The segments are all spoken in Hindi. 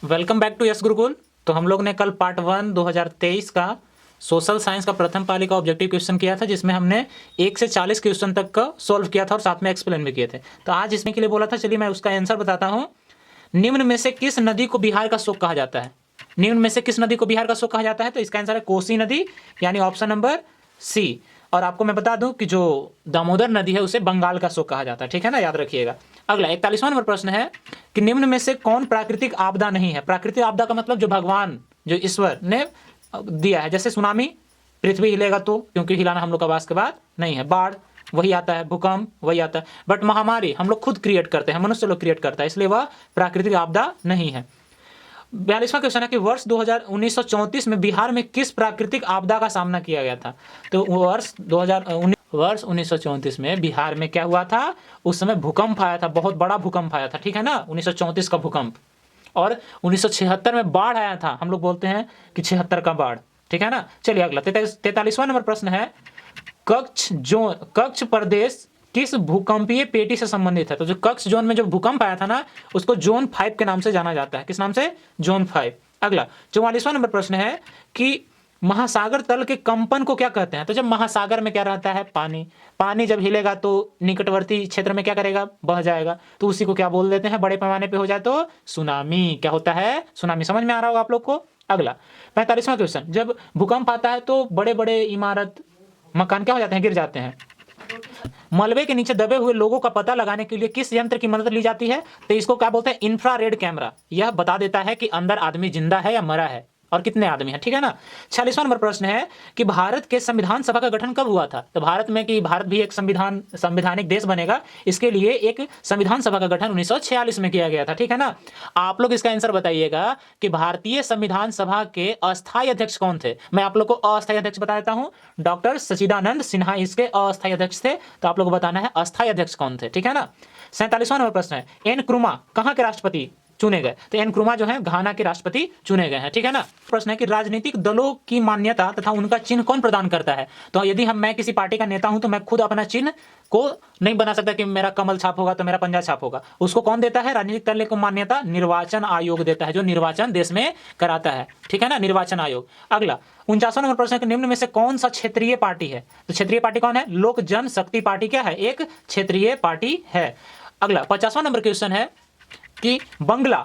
Welcome back to yes Gurukul. तो हम लोग ने कल पार्ट 1 2023 का सोशल साइंस का प्रथम पाली का ऑब्जेक्टिव क्वेश्चन किया था, जिसमें हमने 1 से 40 क्वेश्चन तक का सॉल्व किया था और साथ में एक्सप्लेन भी किए थे। तो आज इसमें के लिए बोला था, चलिए मैं उसका आंसर बताता हूँ। निम्न में से किस नदी को बिहार का शोक कहा जाता है? निम्न में से किस नदी को बिहार का शोक कहा जाता है? तो इसका आंसर है कोसी नदी, यानी ऑप्शन नंबर सी। और आपको मैं बता दूं कि जो दामोदर नदी है उसे बंगाल का शोक कहा जाता है, ठीक है ना, याद रखिएगा। अगला 41वां नंबर प्रश्न है कि निम्न में से कौन प्राकृतिक आपदा नहीं है? प्राकृतिक आपदा का मतलब जो भगवान, जो ईश्वर ने दिया है, जैसे सुनामी, पृथ्वी हिलेगा तो, क्योंकि हिलाना हम लोग का वास के बात नहीं है। बाढ़ वही आता है, भूकंप वही आता है, बट महामारी हम लोग खुद क्रिएट करते हैं, मनुष्य लोग क्रिएट करता है, इसलिए वह प्राकृतिक आपदा नहीं है। 42वां क्वेश्चन है कि वर्ष 1934 में बिहार में किस प्राकृतिक आपदा का सामना किया गया था? तो वर्ष 1934 में बिहार में क्या हुआ था? उस समय भूकंप आया था, बहुत बड़ा भूकंप आया था, ठीक है ना, 1934 का भूकंप। और 1976 में बाढ़ आया था, हम लोग बोलते हैं कि 76 का बाढ़, ठीक है ना। चलिए अगला 43वां नंबर प्रश्न है, कच्छ प्रदेश किस भूकंपीय पेटी से संबंधित है? तो जो कच्छ जोन में जो भूकंप आया था ना, उसको जोन 5 के नाम से जाना जाता है। किस नाम से? जोन 5। अगला 44वां नंबर प्रश्न है कि महासागर तल के कंपन को क्या कहते हैं? तो जब महासागर में क्या रहता है? पानी। पानी जब हिलेगा तो निकटवर्ती क्षेत्र में क्या करेगा? बह जाएगा, तो उसी को क्या बोल देते हैं? बड़े पैमाने पे हो जाए तो सुनामी। क्या होता है? सुनामी। समझ में आ रहा होगा आप लोग को। अगला 45वां क्वेश्चन, जब भूकंप आता है तो बड़े बड़े इमारत, मकान क्या हो जाते हैं? गिर जाते हैं। मलबे के नीचे दबे हुए लोगों का पता लगाने के लिए किस यंत्र की मदद ली जाती है? तो इसको क्या बोलते हैं? Infrared camera. यह बता देता है कि अंदर आदमी जिंदा है या मरा है और कितने आदमी हैं, ठीक है ना। 46वां नंबर प्रश्न है कि भारत के संविधान सभा का गठन कब हुआ था? तो भारत में, कि भारत भी एक संविधानिक देश बनेगा, इसके लिए एक संविधान सभा का गठन 1946 में किया गया था, ठीक है ना। आप लोग इसका आंसर बताइएगा कि भारतीय संविधान सभा के अस्थायी अध्यक्ष कौन थे? मैं आप लोग को अस्थायी अध्यक्ष बता देता हूं, डॉक्टर सचिदानंद सिन्हा इसके अस्थायी अध्यक्ष थे। तो आप लोग को बताना है अस्थायी अध्यक्ष कौन थे, ठीक है ना। 47वां नंबर प्रश्न है, एन क्रुमा कहां के राष्ट्रपति चुने गए? तो एन क्रुमा जो है घाना के राष्ट्रपति चुने गए हैं, ठीक है ना। प्रश्न है कि राजनीतिक दलों की मान्यता तथा उनका चिन्ह कौन प्रदान करता है? तो यदि मैं किसी पार्टी का नेता हूं तो मैं खुद अपना चिन्ह को नहीं बना सकता कि मेरा कमल छाप होगा तो मेरा पंजा छाप होगा। उसको कौन देता है? राजनीतिक दल को मान्यता निर्वाचन आयोग देता है, जो निर्वाचन देश में कराता है, ठीक है ना, निर्वाचन आयोग। अगला 49वां नंबर प्रश्न है कि निम्न में से कौन सा क्षेत्रीय पार्टी है? तो क्षेत्रीय पार्टी कौन है? लोक जनशक्ति पार्टी क्या है? एक क्षेत्रीय पार्टी है। अगला 50वां नंबर क्वेश्चन है कि बंगला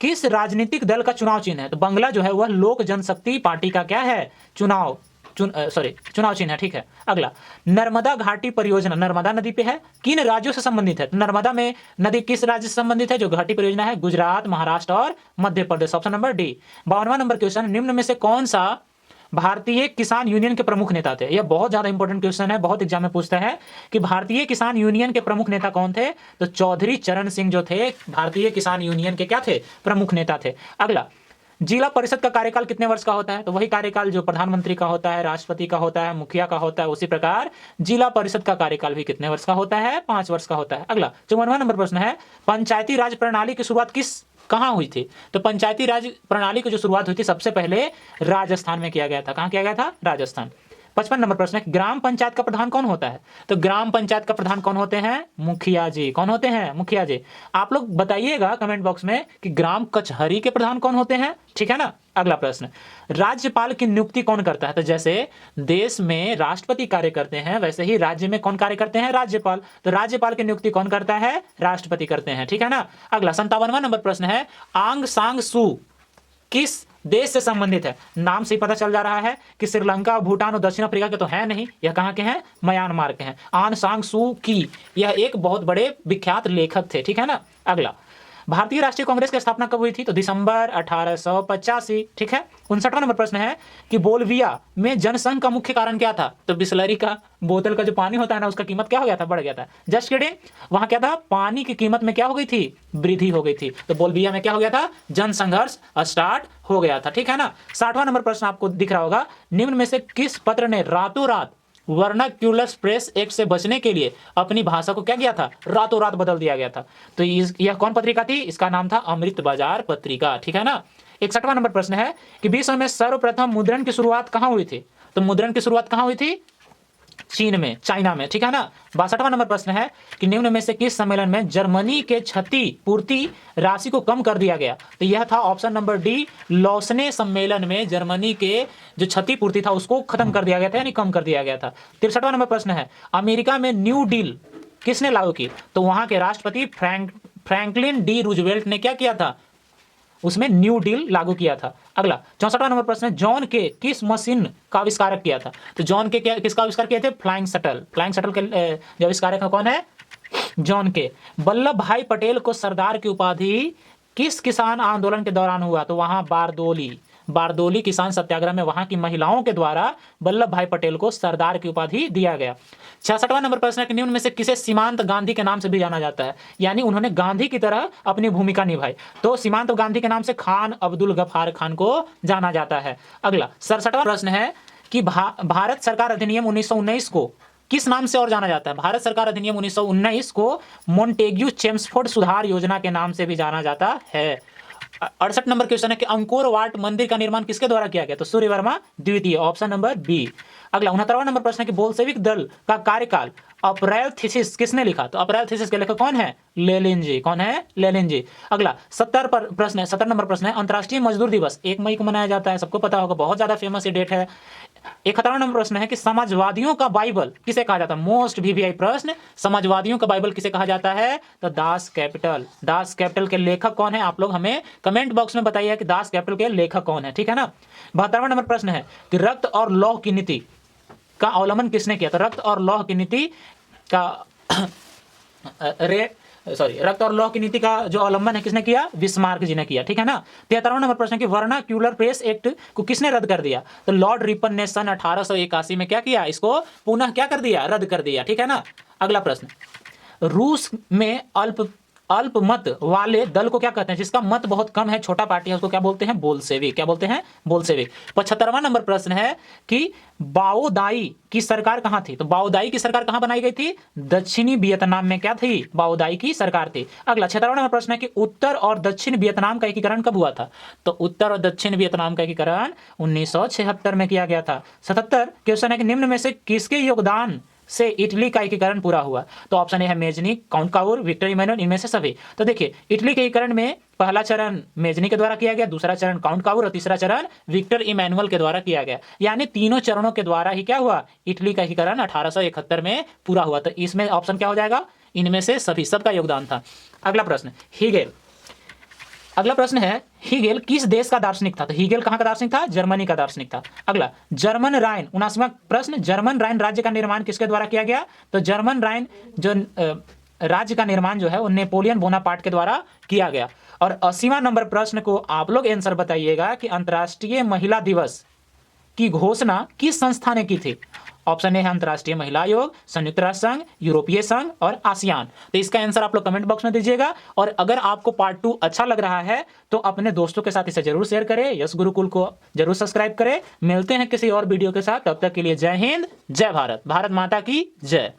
किस राजनीतिक दल का चुनाव चिन्ह है? तो बंगला जो है वह लोक जनशक्ति पार्टी का क्या है? चुनाव चिन्ह है, ठीक है। अगला नर्मदा घाटी परियोजना नर्मदा नदी पे है, किन राज्यों से संबंधित है? तो नर्मदा में नदी किस राज्य से संबंधित है? जो घाटी परियोजना है गुजरात, महाराष्ट्र और Madhya Pradesh, option number D. 52वां नंबर क्वेश्चन, निम्न में से कौन सा भारतीय किसान यूनियन के प्रमुख नेता थे? यह बहुत ज्यादा इंपॉर्टेंट क्वेश्चन है, बहुत एग्जाम में पूछता है कि भारतीय किसान यूनियन के प्रमुख नेता कौन थे? तो चौधरी चरण सिंह जो थे भारतीय किसान यूनियन के क्या थे? प्रमुख नेता थे। अगला जिला परिषद का कार्यकाल कितने वर्ष का होता है? तो वही कार्यकाल जो प्रधानमंत्री का होता है, राष्ट्रपति का होता है, मुखिया का होता है, उसी प्रकार जिला परिषद का कार्यकाल भी कितने वर्ष का होता है? 5 वर्ष का होता है। अगला 54वां नंबर प्रश्न है, पंचायती राज प्रणाली की शुरुआत कहाँ हुई थी? तो पंचायती राज प्रणाली की जो शुरुआत हुई थी सबसे पहले राजस्थान में किया गया था। कहाँ किया गया था? राजस्थान। 55 नंबर प्रश्न है, ग्राम पंचायत का प्रधान कौन होता है? तो ग्राम पंचायत का प्रधान कौन होते हैं? मुखिया जी। कौन होते हैं? मुखिया जी। आप लोग बताइएगा कमेंट बॉक्स में कि ग्राम कचहरी के प्रधान कौन होते हैं, ठीक है ना। अगला प्रश्न, राज्यपाल की नियुक्ति कौन करता है? तो जैसे देश में राष्ट्रपति कार्य करते हैं, वैसे ही राज्य में कौन कार्य करते हैं? राज्यपाल। तो राज्यपाल की नियुक्ति कौन करता है? राष्ट्रपति करते हैं, ठीक है ना। अगला 57वां नंबर प्रश्न है, आंग सान सू किस देश से संबंधित है? नाम से ही पता चल जा रहा है कि श्रीलंका, भूटान और दक्षिण अफ्रीका के तो है नहीं, यह कहाँ के हैं? म्यांमार के हैं। आंग सान सू की यह एक बहुत बड़े विख्यात लेखक थे, ठीक है ना। अगला भारतीय राष्ट्रीय कांग्रेस की स्थापना कब हुई थी? तो दिसंबर 1885, ठीक है। 59वां नंबर प्रश्न है कि बोल्विया में जनसंघ का मुख्य कारण क्या था? तो बिस्लरी का बोतल का जो पानी होता है ना, उसका कीमत क्या हो गया था? बढ़ गया था। जस्ट किडिंग, वहां क्या था? पानी की कीमत में क्या हो गई थी? वृद्धि हो गई थी। तो बोल्विया में क्या हो गया था? जनसंघर्ष स्टार्ट हो गया था, ठीक है ना। 60वां नंबर प्रश्न आपको दिख रहा होगा, निम्न में से किस पत्र ने रातों रात वर्नाक्यूलर प्रेस एक्ट से बचने के लिए अपनी भाषा को क्या किया था? रातों रात बदल दिया गया था। तो यह कौन पत्रिका थी? इसका नाम था अमृत बाजार पत्रिका, ठीक है ना। 61वां नंबर प्रश्न है कि विश्व में सर्वप्रथम मुद्रण की शुरुआत कहां हुई थी? तो मुद्रण की शुरुआत कहां हुई थी? चीन में, चाइना में, ठीक है ना। 62वां नंबर प्रश्न है कि निम्न में से किस सम्मेलन में जर्मनी के क्षतिपूर्ति राशि को कम कर दिया गया? तो यह था ऑप्शन नंबर डी, लौसने सम्मेलन में जर्मनी के जो क्षतिपूर्ति था उसको खत्म कर दिया गया था, यानी कम कर दिया गया था। 63वां नंबर प्रश्न है अमेरिका में न्यू डील किसने लागू की? तो वहां के राष्ट्रपति फ्रैंकलिन डी रूजवेल्ट ने क्या किया था? उसमें न्यू डील लागू किया था। अगला 64वां नंबर प्रश्न है जॉन के किस मशीन का आविष्कारक किया था? तो जॉन के किसका आविष्कार किए थे? Flying shuttle. फ्लाइंग शटल के जो आविष्कारक है कौन है? जॉन के। वल्लभ भाई पटेल को सरदार की उपाधि किस किसान आंदोलन के दौरान हुआ? तो वहां बारदोली किसान सत्याग्रह में वहां की महिलाओं के द्वारा वल्लभ भाई पटेल को सरदार की उपाधि दिया गया। 66वां नंबर प्रश्न है कि निम्न में से किसे सीमांत गांधी के नाम से भी जाना जाता है? यानी उन्होंने गांधी की तरह अपनी भूमिका निभाई। तो सीमांत गांधी के नाम से खान अब्दुल गफार खान को जाना जाता है। अगला 67वां प्रश्न है कि भारत सरकार अधिनियम 1919 को किस नाम से और जाना जाता है? भारत सरकार अधिनियम 1919 को मोंटेग्यू चेम्सफोर्ड सुधार योजना के नाम से भी जाना जाता है। 68 नंबर क्वेश्चन है कि अंकोर वाट मंदिर का निर्माण किसके द्वारा किया गया? तो सूर्यवर्मा द्वितीय, ऑप्शन नंबर बी। अगला 69वां नंबर प्रश्न है कि बोल्शेविक दल का कार्यकाल अप्रैल थीसिस किसने लिखा? तो अप्रैल थीसिस के लेखक कौन है? लेनिन जी। कौन है? लेनिन जी। अगला 70 नंबर प्रश्न है अंतर्राष्ट्रीय मजदूर दिवस 1 मई को मनाया जाता है, सबको पता होगा, बहुत ज्यादा फेमस ये डेट है। 71वां नंबर प्रश्न है कि समाजवादियों का बाइबल किसे कहा जाता है? मोस्ट वीवीआई प्रश्न, समाजवादियों का बाइबल किसे कहा जाता है? तो दास कैपिटल। दास कैपिटल के लेखक कौन है? आप लोग हमें कमेंट बॉक्स में बताइए कि दास कैपिटल के लेखक कौन है, ठीक है ना। 72वां नंबर प्रश्न है कि रक्त और लौह की नीति का अवलंबन किसने किया? तो रक्त और लौह की नीति का रक्त और लौह की नीति का जो अवलंबन है किसने किया? बिस्मार्क जी ने किया, ठीक है ना। 73वां नंबर प्रश्न कि वर्नाक्यूलर प्रेस एक्ट को किसने रद्द कर दिया? तो लॉर्ड रिपन ने सन 1881 में क्या किया? इसको पुनः क्या कर दिया? रद्द कर दिया, ठीक है ना। अगला प्रश्न, रूस में अल्पमत वाले दल को क्या कहते हैं? जिसका मत बहुत कम है, छोटा पार्टी है, उसको क्या बोलते हैं? बोल्शेविक। क्या बोलते हैं? बोल्शेविक। 75वां नंबर प्रश्न है कि बाओदाई की सरकार कहां थी? तो बाओदाई की सरकार कहां बनाई गई थी? दक्षिणी वियतनाम में क्या थी? बाओदाई की सरकार थी। अगला 76वां नंबर प्रश्न है कि उत्तर और दक्षिण वियतनाम का एकीकरण कब हुआ था? तो उत्तर और दक्षिण वियतनाम का एकीकरण 1976 में किया गया था। 77 क्वेश्चन है कि निम्न में से किसके योगदान से इटली का एकीकरण पूरा हुआ? तो ऑप्शन ए है Mazzini, count Cavour, Victor Emmanuel, इनमें से सभी। तो देखिए इटली के एकीकरण में पहला चरण मेजनी के द्वारा किया गया, दूसरा चरण काउंट काउर और तीसरा चरण विक्टर इमैनुअल के द्वारा किया गया। यानी तीनों चरणों के द्वारा ही क्या हुआ? इटली का एकीकरण 1871 में पूरा हुआ। तो इसमें ऑप्शन क्या हो जाएगा? इनमें से सभी, सबका योगदान था। अगला प्रश्न, हीगेल। अगला प्रश्न है हीगेल किस देश का दार्शनिक था? तो हीगेल कहाँ का दार्शनिक था? जर्मनी का दार्शनिक था। अगला जर्मन राइन, 79वां प्रश्न, जर्मन राइन राज्य का निर्माण किसके द्वारा किया गया? तो जर्मन राइन जो राज्य का निर्माण जो है वो नेपोलियन बोनापार्ट के द्वारा किया गया। और 80वां नंबर प्रश्न को आप लोग आंसर बताइएगा कि अंतर्राष्ट्रीय महिला दिवस की घोषणा किस संस्था ने की थी? ऑप्शन ए है अंतर्राष्ट्रीय महिला आयोग, संयुक्त राष्ट्र संघ, यूरोपीय संघ और आसियान। तो इसका आंसर आप लोग कमेंट बॉक्स में दीजिएगा। और अगर आपको पार्ट 2 अच्छा लग रहा है तो अपने दोस्तों के साथ इसे जरूर शेयर करें, यस गुरुकुल को जरूर सब्सक्राइब करें। मिलते हैं किसी और वीडियो के साथ, तब तक के लिए जय हिंद, जय भारत, भारत माता की जय।